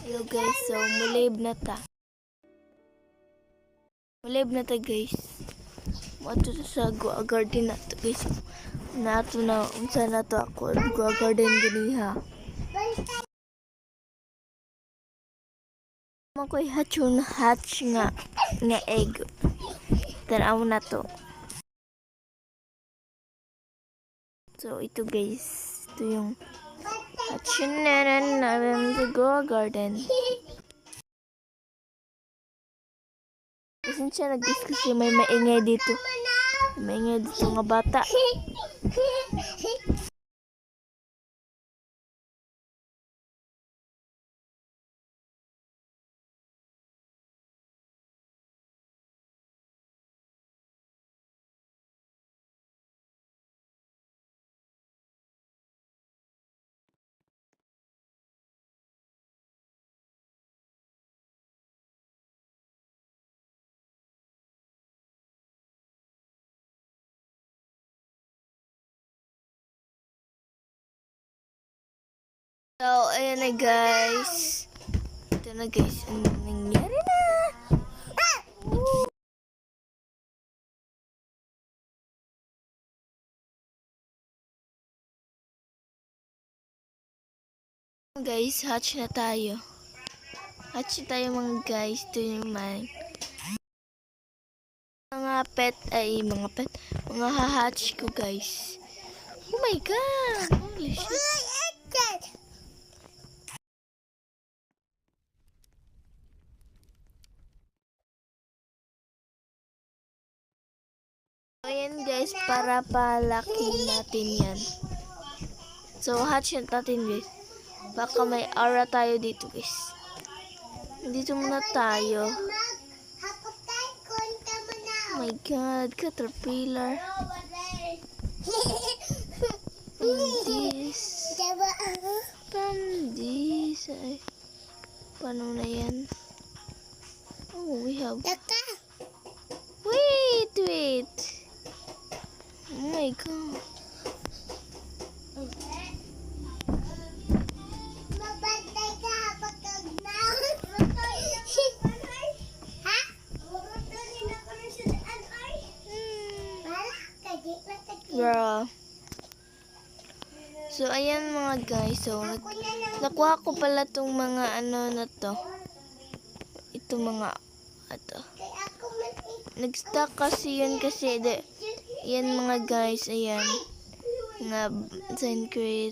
Hello guys, so mulib na ta. Mulib na ta guys. Mato sa garden na to guys. Nato na unsa na to ako garden ganiha. Makoy hatch nga egg. Tanaw na to. So ito guys, ito yung hatch na to go garden. Kasi siya nag-discuss yung may maingay dito. Maingay dito nga bata. So, ayan na guys. Ito na guys, ang nangyari na. Guys, hatch na tayo. Hatch na tayo mga guys. Ito yung mga hahatch ko guys. Oh my god. Holy shit. Ayan guys, para palaki natin yan. So, hatch natin guys. Baka may aura tayo dito guys. Dito muna tayo. Oh my god, caterpillar. Pandis. Ay, paano na yan? Oh, we have... Wait. Oh my god. Girl. So, ayan mga guys. So, nakuha ko pala tong mga ano na to. Ito mga, ito. Nag-stuck kasi yun kasi, yan mga guys, ayan. Nga, sign create.